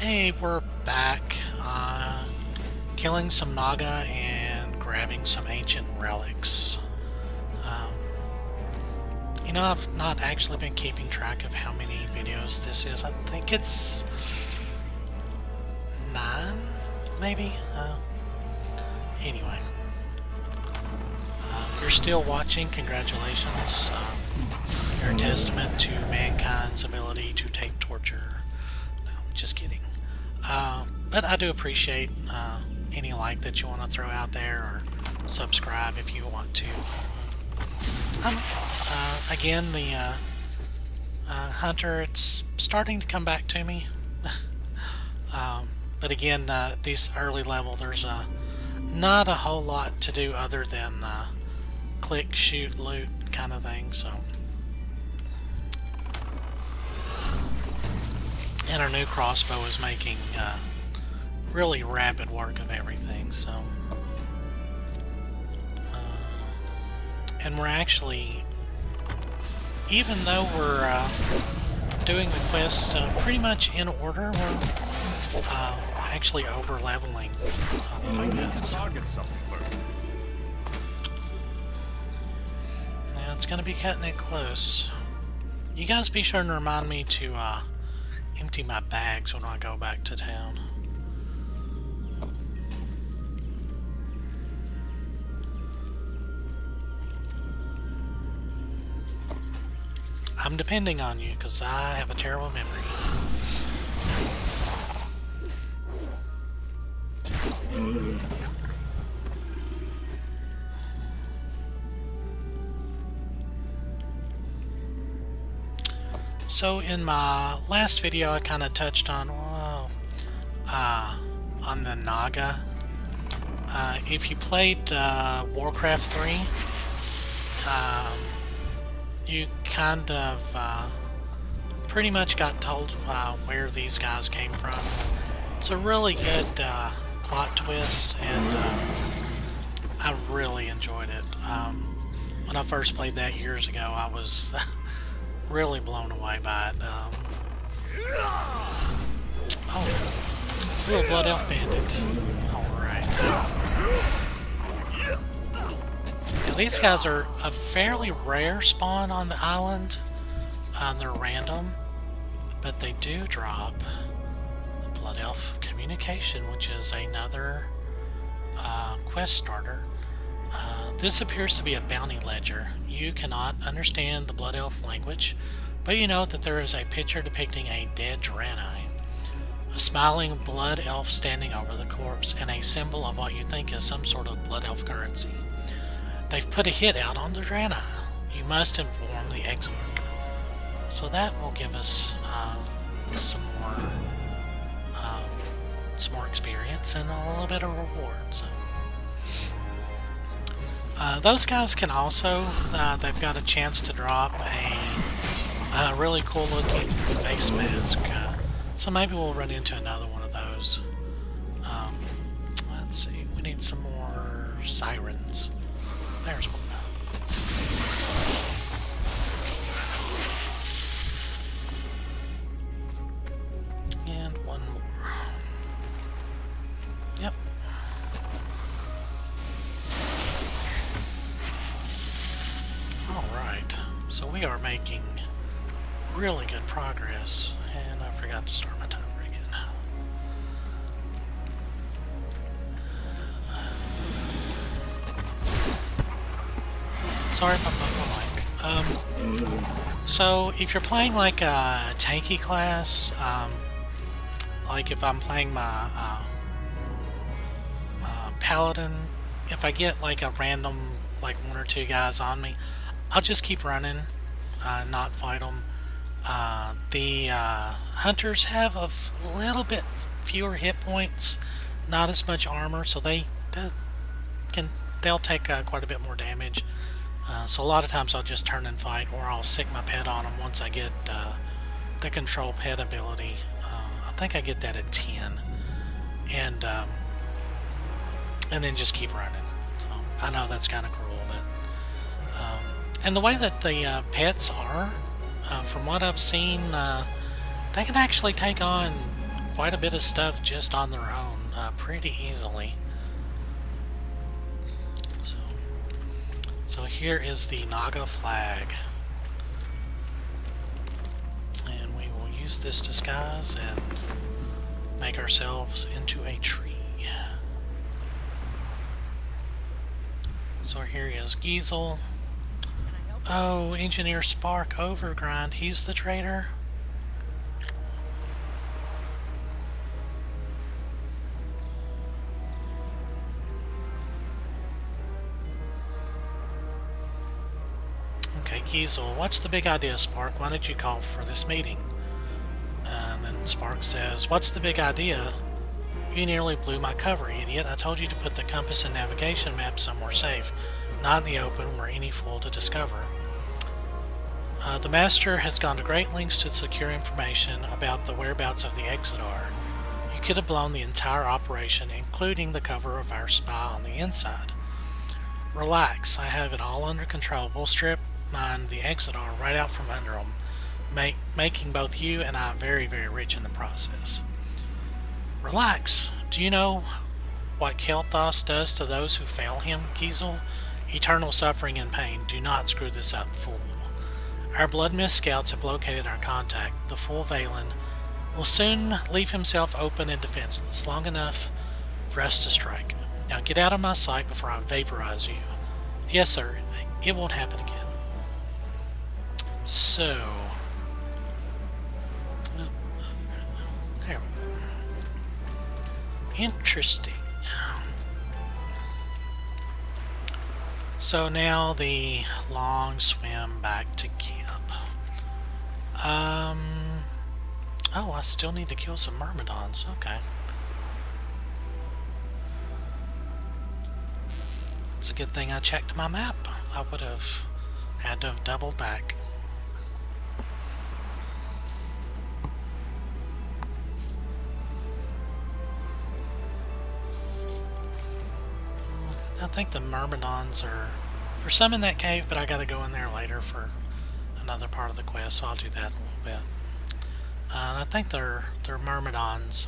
Hey, we're back. Killing some Naga and grabbing some ancient relics. Um, I've not actually been keeping track of how many videos this is. I think it's 9, maybe? Anyway. If you're still watching, congratulations. You're a testament to mankind's ability to take torture. No, just kidding. But I do appreciate any like that you want to throw out there, or subscribe if you want to. Again, the hunter, it's starting to come back to me. But again, these early level, there's not a whole lot to do other than click, shoot, loot kind of thing. So, and our new crossbow is making really rapid work of everything. So, and we're actually, even though we're doing the quest pretty much in order, we're actually over leveling. Now it's going to be cutting it close. You guys be sure to remind me to empty my bags when I go back to town. I'm depending on you because I have a terrible memory. So in my last video, I kind of touched on the Naga. If you played Warcraft 3, you kind of pretty much got told where these guys came from. It's a really good plot twist, and I really enjoyed it. When I first played that years ago, I was really blown away by it. Oh, little blood elf bandit. Alright. Now, these guys are a fairly rare spawn on the island. They're random, but they do drop the blood elf communication, which is another quest starter. This appears to be a bounty ledger. You cannot understand the blood elf language, but you know that there is a picture depicting a dead Draenei, a smiling blood elf standing over the corpse, and a symbol of what you think is some sort of blood elf currency. They've put a hit out on the Draenei. You must inform the Exarch. So that will give us some more experience and a little bit of reward. So. Those guys can also, they've got a chance to drop a really cool looking face mask. So maybe we'll run into another one of those. Let's see, we need some more sirens. There's one. And one more. Yep. Alright, so we are making really good progress, and I forgot to start my timer again. Sorry if I'm not the mic. So if you're playing like a tanky class, like if I'm playing my paladin, if I get like a random, like 1 or 2 guys on me, I'll just keep running, not fight them. The hunters have a little bit fewer hit points, not as much armor, so they'll take quite a bit more damage. So a lot of times I'll just turn and fight, or I'll sick my pet on them once I get the control pet ability. I think I get that at 10, and then just keep running. So I know that's kind of cruel, but and the way that the pets are, from what I've seen, they can actually take on quite a bit of stuff just on their own pretty easily. So here is the Naga flag. And we will use this disguise and make ourselves into a tree. So here is Giesel. Oh, Engineer Spark Overgrind, he's the traitor? Okay, Giesel, what's the big idea, Spark? Why did you call for this meeting? And then Spark says, what's the big idea? You nearly blew my cover, idiot. I told you to put the compass and navigation map somewhere safe, not in the open where any fool to discover. The Master has gone to great lengths to secure information about the whereabouts of the Exodar. You could have blown the entire operation, including the cover of our spy on the inside. Relax, I have it all under control. We'll strip mine the Exodar right out from under them, making both you and I very, very rich in the process. Relax. Do you know what Kel'Thas does to those who fail him, Giesel? Eternal suffering and pain. Do not screw this up, fool. Our Blood Mist scouts have located our contact. The fool Valen will soon leave himself open and defenseless, long enough for us to strike. Now get out of my sight before I vaporize you. Yes, sir. It won't happen again. So... there we go. Interesting. So now the long swim back to camp. Oh, I still need to kill some myrmidons. Okay. It's a good thing I checked my map. I would have had to have doubled back. I think the myrmidons are... There's some in that cave, but I gotta go in there later for another part of the quest, so I'll do that in a little bit. And I think they're myrmidons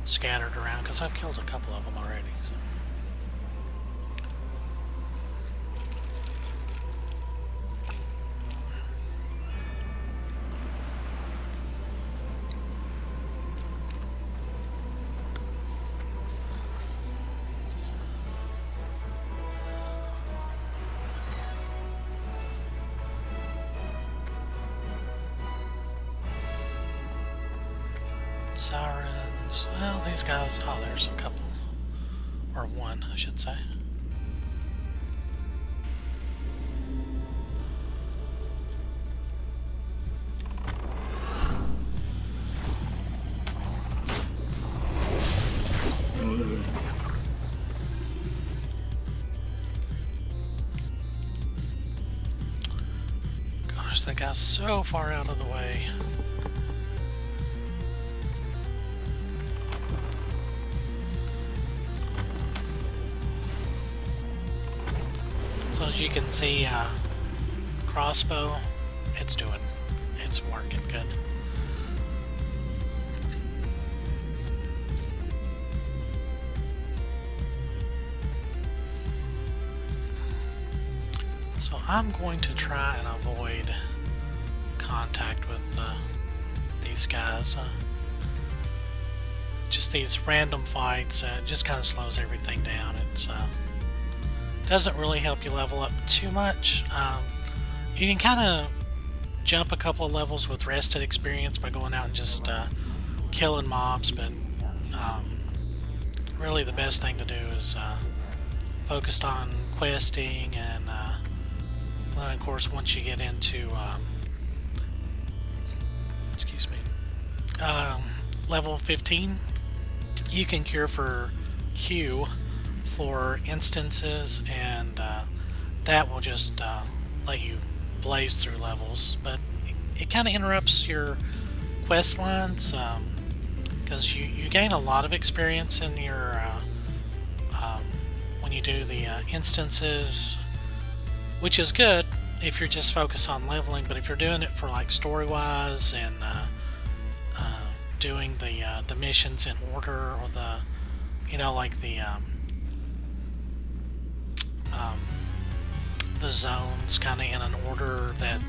scattered around, because I've killed a couple of them already. Sirens. Well, these guys... Oh, there's a couple. Or one, I should say. Gosh, that guy's so far out of the way. So as you can see, crossbow, it's working good. So I'm going to try and avoid contact with these guys. Just these random fights, just kind of slows everything down. It's doesn't really help you level up too much. You can kind of jump a couple of levels with rested experience by going out and just killing mobs, but really the best thing to do is focus on questing, and well, of course once you get into level 15, you can cure for Q for instances, and that will just let you blaze through levels, but it kind of interrupts your quest lines, because you gain a lot of experience in your when you do the instances, which is good if you're just focused on leveling, but if you're doing it for like story wise and doing the missions in order, or like the zones kind of in an order that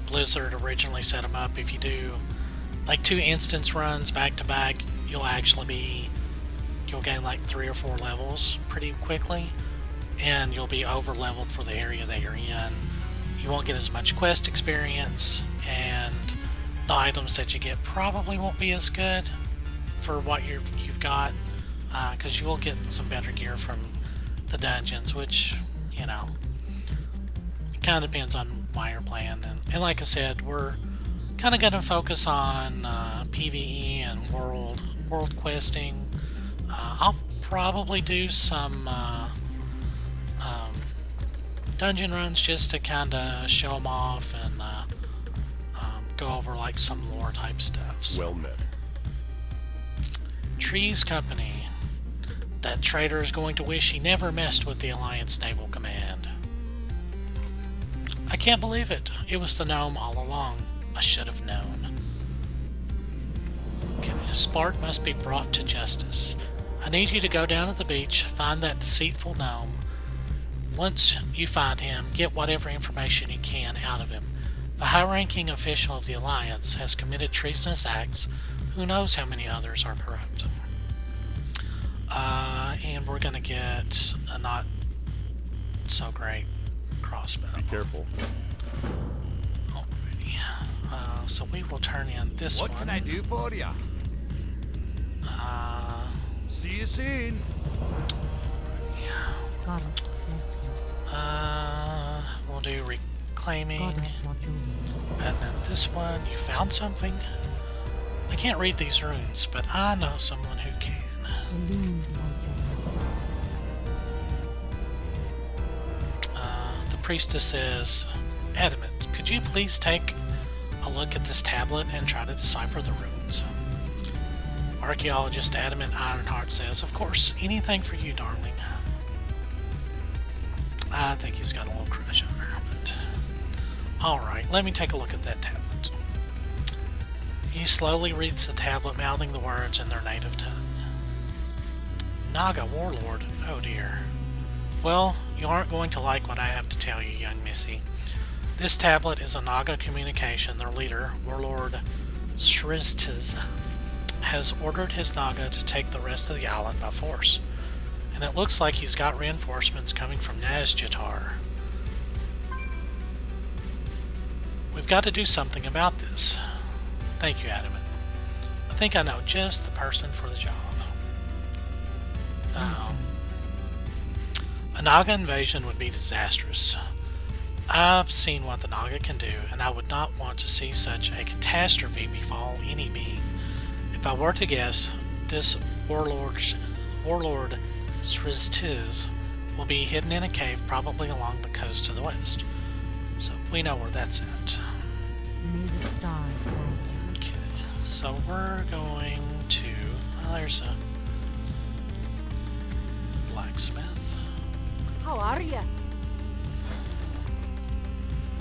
Blizzard originally set them up. If you do like 2 instance runs back to back, you'll gain like 3 or 4 levels pretty quickly, and you'll be over leveled for the area that you're in. You won't get as much quest experience, and the items that you get probably won't be as good for what you've got, because you will get some better gear from the dungeons, which, you know, it kind of depends on why you're playing. And like I said, we're kind of going to focus on PvE and world questing. I'll probably do some dungeon runs just to kind of show them off and go over like some lore type stuff. So. Well met. Trees Company. That traitor is going to wish he never messed with the Alliance Naval Command. I can't believe it. It was the gnome all along. I should have known. Okay, Spark must be brought to justice. I need you to go down to the beach, find that deceitful gnome. Once you find him, get whatever information you can out of him. The high-ranking official of the Alliance has committed treasonous acts. Who knows how many others are corrupt. And we're going to get a not so great crossbow. Be careful. Alrighty. So we will turn in this one. What can I do for you? See you soon. Goddess bless you. We'll do reclaiming. Goddess module. And then this one, you found something? I can't read these runes, but I know someone who can. Illume module. The priestess says, Adamant, could you please take a look at this tablet and try to decipher the runes? Archaeologist Adamant Ironheart says, of course, anything for you, darling. I think he's got a little crush on her, but... Alright, let me take a look at that tablet. He slowly reads the tablet, mouthing the words in their native tongue. Naga Warlord? Oh dear. Well, you aren't going to like what I have to tell you, young missy. This tablet is a Naga communication. Their leader, Warlord Shristiz, has ordered his Naga to take the rest of the island by force. And it looks like he's got reinforcements coming from Nazjatar. We've got to do something about this. Thank you, Adamant. I think I know just the person for the job. A Naga invasion would be disastrous. I've seen what the Naga can do, and I would not want to see such a catastrophe befall any being. If I were to guess, this Warlord Sriztiz will be hidden in a cave probably along the coast to the west. So we know where that's at. May the stars guide you. Okay, so we're going to... Oh, there's a blacksmith. How are you?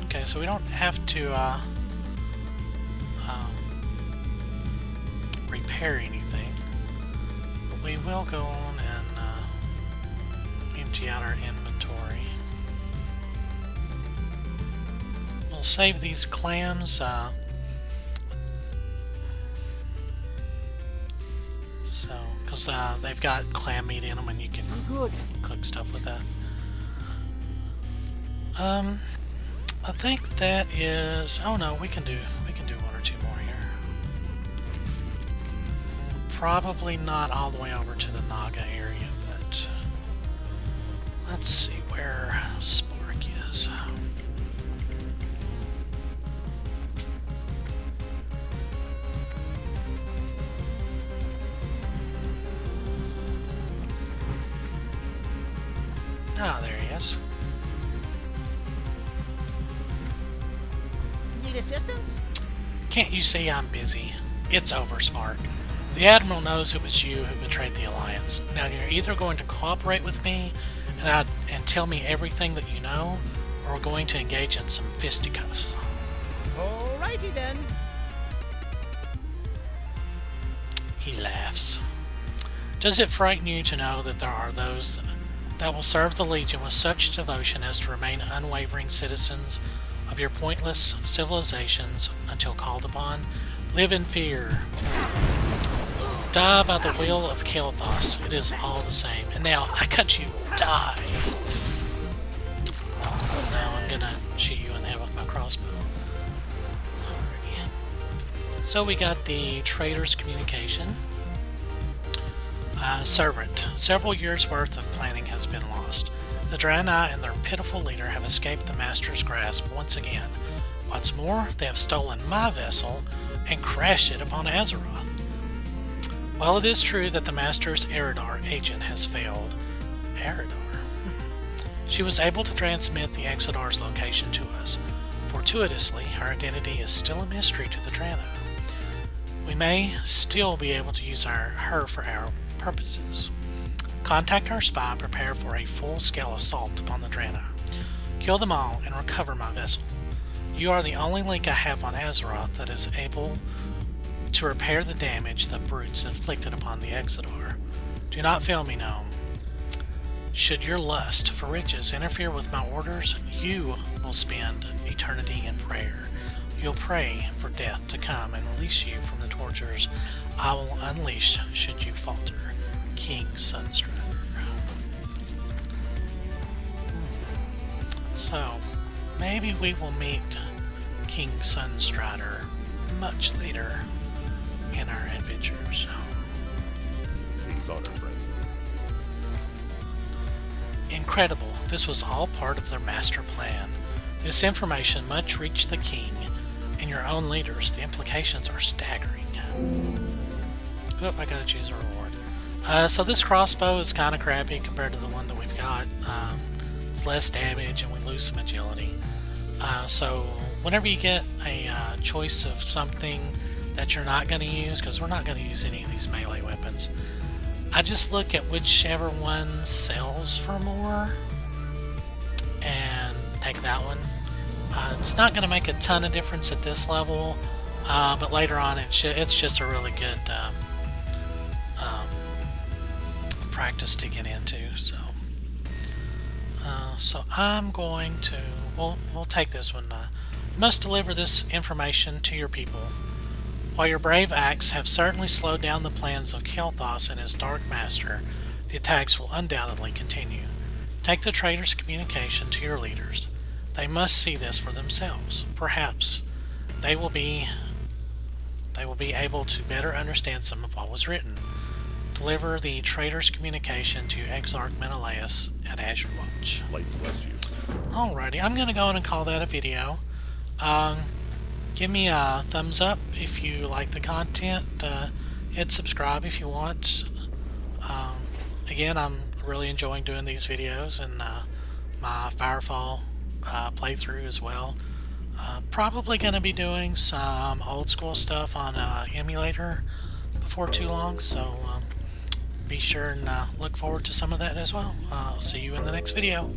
Okay, so we don't have to repair anything, but we will go on and empty out our inventory. We'll save these clams. Because they've got clam meat in them, and you can cook stuff with that. I think that is... Oh no, we can do 1 or 2 more here. Probably not all the way over to the Naga area, but let's see where Spark is. Ah, there he is. Need assistance? Can't you see I'm busy? It's over, Spark. The Admiral knows it was you who betrayed the Alliance. Now you're either going to cooperate with me and tell me everything that you know, or we're going to engage in some fisticuffs. Alrighty then. He laughs. Does it frighten you to know that there are those that will serve the Legion with such devotion as to remain unwavering citizens of your pointless civilizations until called upon? Live in fear. Die by the will of Kelthos. It is all the same. And now, I cut you. Die. Now I'm gonna shoot you in the head with my crossbow. Alright. So we got the Traitorous Communication. Servant. Several years' worth of planning has been lost. The Draenei and their pitiful leader have escaped the Master's grasp once again. What's more, they have stolen my vessel and crashed it upon Azeroth. While it is true that the Master's Eridar agent has failed, she was able to transmit the Exidar's location to us. Fortuitously, her identity is still a mystery to the Draenei. We may still be able to use her for our purposes. Contact our spy and prepare for a full-scale assault upon the Draenei. Kill them all and recover my vessel. You are the only link I have on Azeroth that is able to repair the damage the brutes inflicted upon the Exidar. Do not fail me, gnome. Should your lust for riches interfere with my orders, you will spend eternity in prayer. You'll pray for death to come and release you from the tortures I will unleash should you falter. King Sunstrider. So, maybe we will meet King Sunstrider much later in our adventures. King's honor, friend. Incredible. This was all part of their master plan. This information must reach the king and your own leaders. The implications are staggering. Oh, I gotta choose a reward. So this crossbow is kind of crappy compared to the one that we've got. It's less damage and we lose some agility. So whenever you get a choice of something that you're not going to use, because we're not going to use any of these melee weapons, I just look at whichever one sells for more and take that one. It's not going to make a ton of difference at this level, but later on it's just a really good practice to get into. So I'm going to we'll take this one. You must deliver this information to your people. While your brave acts have certainly slowed down the plans of Kelthos and his Dark Master, the attacks will undoubtedly continue. Take the Traitor's Communication to your leaders. They must see this for themselves. Perhaps they will be able to better understand some of what was written. Deliver the Traitor's Communication to Exarch Menelaus at Azure Watch. Light bless you. Alrighty, I'm going to go in and call that a video. Give me a thumbs up if you like the content. Hit subscribe if you want. Again, I'm really enjoying doing these videos and my Firefall playthrough as well. Probably going to be doing some old school stuff on emulator before too long, so be sure and look forward to some of that as well. I'll see you in the next video.